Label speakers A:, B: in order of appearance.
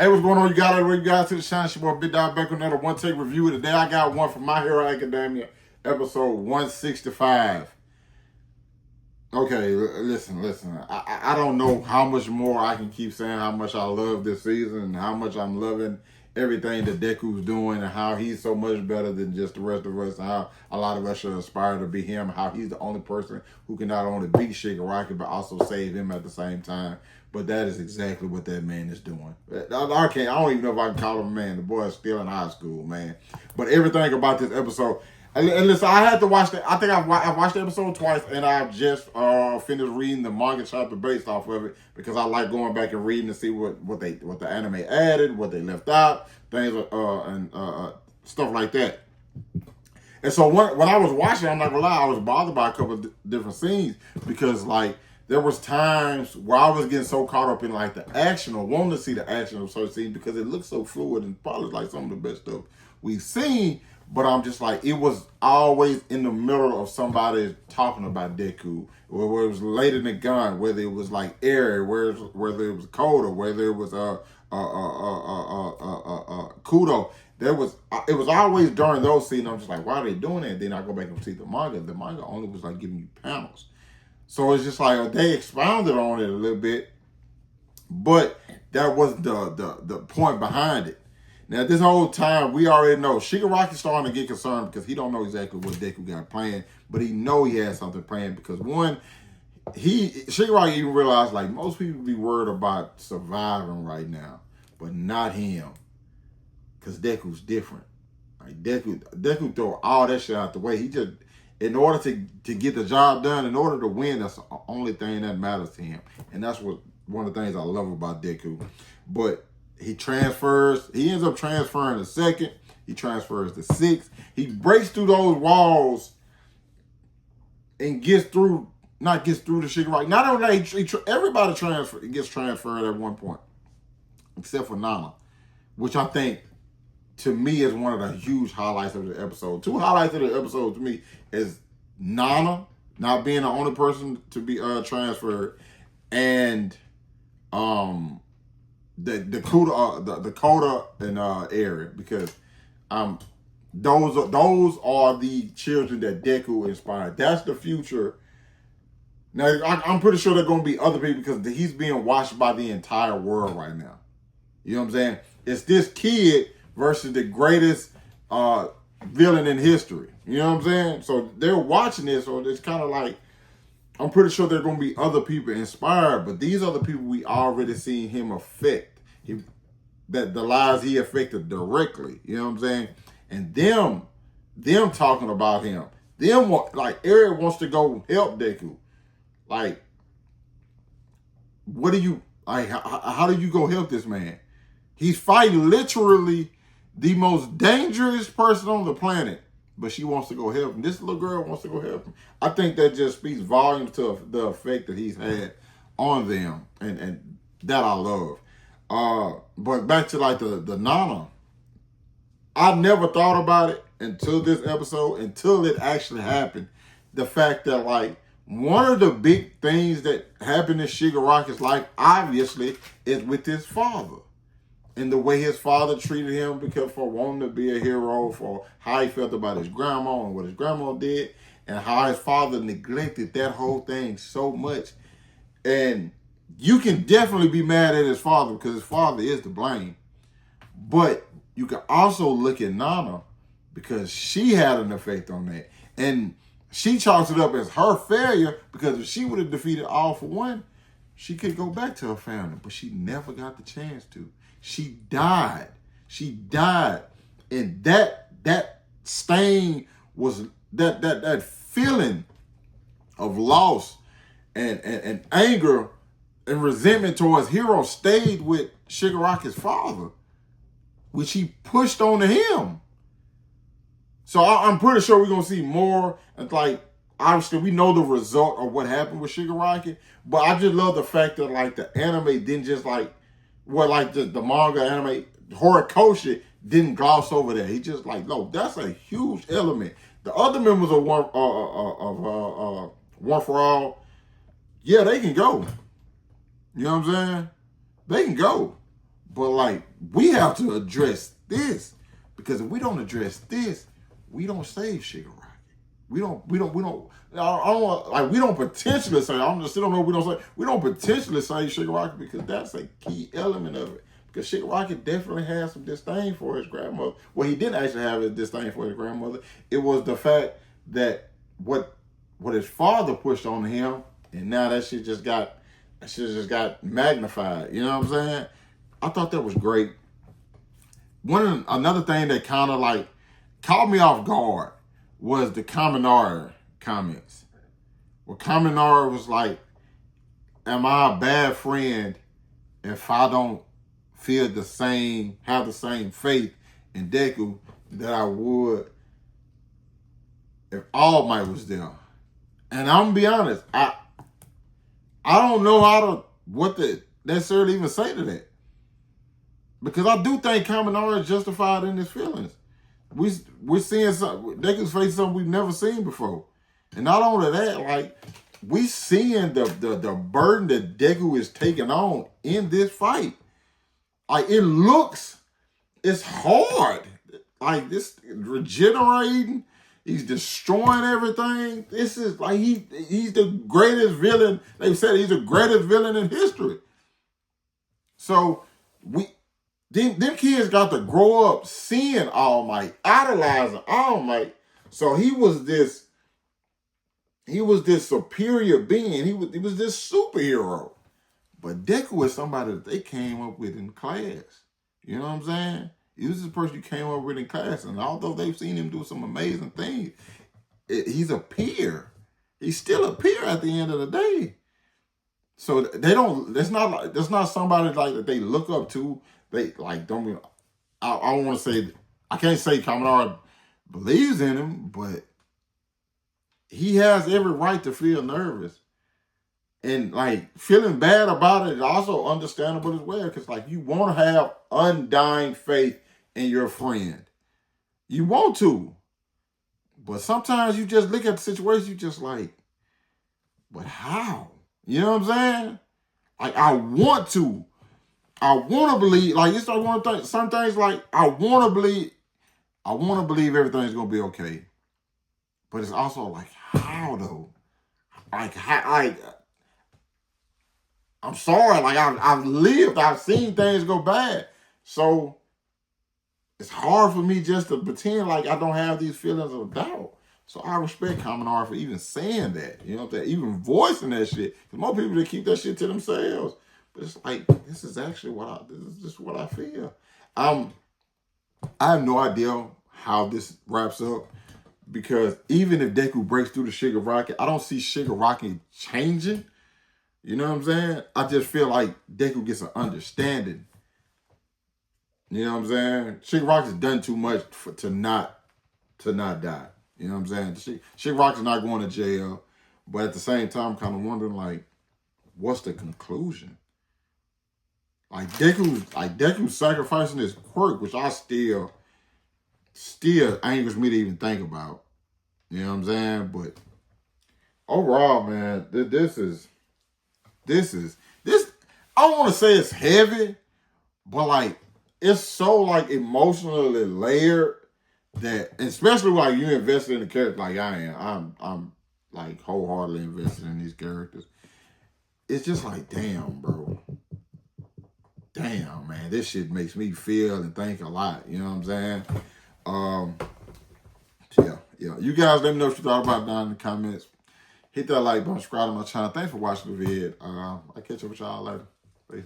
A: Hey, what's going on? You got it where you guys to the shine. Your boy Big Dog back with another one take review. Today I got one from My Hero Academia, episode 165. Okay, listen. I don't know how much more I can keep saying how much I love this season and how much I'm loving everything that Deku's doing and how he's so much better than just the rest of us and how a lot of us should aspire to be him, how he's the only person who can not only beat Shigaraki but also save him at the same time. But that is exactly what that man is doing. I don't even know if I can call him a man. The boy is still in high school, man. But everything about this episode, and listen, I had to watch that. I think I've watched the episode twice, and I've just finished reading the manga chapter based off of it because I like going back and reading to see what the anime added, what they left out, things and stuff like that. And so when I was watching, I'm not gonna lie, I was bothered by a couple of different scenes because like there was times where I was getting so caught up in like the action or wanting to see the action of certain scenes because it looks so fluid and probably like some of the best stuff we've seen. But I'm just like, it was always in the middle of somebody talking about Deku, where it was late in the gun, whether it was like Eri, whether it was Koda, whether it was Kudo. It was always during those scenes. I'm just like, why are they doing that? Then I go back and see the manga. The manga only was like giving you panels. So it's just like they expounded on it a little bit, but that wasn't the point behind it. Now, this whole time, we already know Shigaraki's starting to get concerned because he don't know exactly what Deku got planned, but he know he has something planned because one, Shigaraki even realized like most people be worried about surviving right now, but not him, because Deku's different. Like Deku throw all that shit out the way. He just, in order to get the job done, in order to win, that's the only thing that matters to him, and that's what one of the things I love about Deku. But he ends up transferring to second. He transfers to sixth. He breaks through those walls and gets through the Shigaraki. Not only that, everybody gets transferred at one point, except for Nana, which I think, to me, is one of the huge highlights of the episode. Two highlights of the episode to me is Nana not being the only person to be transferred, and the Koda and area, because those are the children that Deku inspired. That's the future. Now I'm pretty sure there are going to be other people because he's being watched by the entire world right now. You know what I'm saying? It's this kid versus the greatest villain in history. You know what I'm saying? So they're watching this, so it's kind of like, I'm pretty sure there are going to be other people inspired, but these are the people we already seen him affect. That the lives he affected directly. You know what I'm saying? And them talking about him. Like, Eric wants to go help Deku. Like, how do you go help this man? He's fighting literally the most dangerous person on the planet, but she wants to go help him. This little girl wants to go help him. I think that just speaks volumes to the effect that he's had on them, and that I love. But back to like the Nana, I never thought about it until this episode, until it actually happened. The fact that like one of the big things that happened in Shigaraki's life, obviously, is with his father. And the way his father treated him because for wanting to be a hero, for how he felt about his grandma and what his grandma did, and how his father neglected that whole thing so much. And you can definitely be mad at his father because his father is to blame. But you can also look at Nana because she had an effect on that. And she chalks it up as her failure because if she would have defeated All For One, she could go back to her family. But she never got the chance to. She died. And that stain was that feeling of loss and anger and resentment towards Hero stayed with Shigaraki's father, which he pushed onto him. So I'm pretty sure we're going to see more. And like, obviously, we know the result of what happened with Shigaraki, but I just love the fact that like the anime didn't just like, the manga anime, Horikoshi didn't gloss over that. He just like, no, that's a huge element. The other members of One For All, yeah, they can go. You know what I'm saying? They can go. But like we have to address this, because if we don't address this, we don't save Shigaraki. We don't. We don't potentially say. I still don't know. We don't say. We don't potentially save Shigaraki, because that's a key element of it. Because Shigaraki definitely has some disdain for his grandmother. Well, he didn't actually have a disdain for his grandmother. It was the fact that what his father pushed on him, and now that shit just got magnified. You know what I'm saying? I thought that was great. Another thing that kind of like caught me off guard was the Kaminari comments. Well, Kaminari was like, "Am I a bad friend if I don't have the same faith in Deku that I would if All Might was there?" And I'm gonna be honest, I don't know what to necessarily even say to that, because I do think Kaminari is justified in his feelings. We're seeing something. Deku's facing something we've never seen before, and not only that, like, we seeing the burden that Deku is taking on in this fight. Like, it's hard. Like, this regenerating, he's destroying everything. This is like he's the greatest villain. They've said he's the greatest villain in history. So them kids got to grow up seeing All Might, idolizing All Might. So he was this superior being. He was this superhero. But Deku is somebody that they came up with in class. You know what I'm saying? He was the person you came up with in class. And although they've seen him do some amazing things, he's a peer. He's still a peer at the end of the day. So that's not somebody like that they look up to. They like don't. I want to say, I can't say Kaminari believes in him, but he has every right to feel nervous. And like feeling bad about it is also understandable as well, because like you want to have undying faith in your friend. You want to. But sometimes you just look at the situation, you just like, but how? You know what I'm saying? Like, I want to believe, like, it's like one of the things, some things like, I want to believe everything's going to be okay. But it's also like, how though? Like, I'm sorry, like, I've seen things go bad. So it's hard for me just to pretend like I don't have these feelings of doubt. So I respect Kaminari for even saying that, you know, that even voicing that shit. Because more people that keep that shit to themselves. But it's like, this is just what I feel. I have no idea how this wraps up, because even if Deku breaks through the Shigaraki, I don't see Shigaraki changing. You know what I'm saying? I just feel like Deku gets an understanding. You know what I'm saying? Shigaraki's done too much to not die. You know what I'm saying? Shigaraki's not going to jail, but at the same time, I'm kind of wondering, like, what's the conclusion? Like Deku's sacrificing his quirk, which I still angers me to even think about. You know what I'm saying? But overall, man, this. I don't want to say it's heavy, but like it's so like emotionally layered that, especially like you invested in the character like I am. I'm like wholeheartedly invested in these characters. It's just like, damn, bro. Damn, man, this shit makes me feel and think a lot. You know what I'm saying? Yeah. You guys let me know what you thought about it down in the comments. Hit that like button, subscribe to my channel. Thanks for watching the vid. I'll catch up with y'all later. Peace.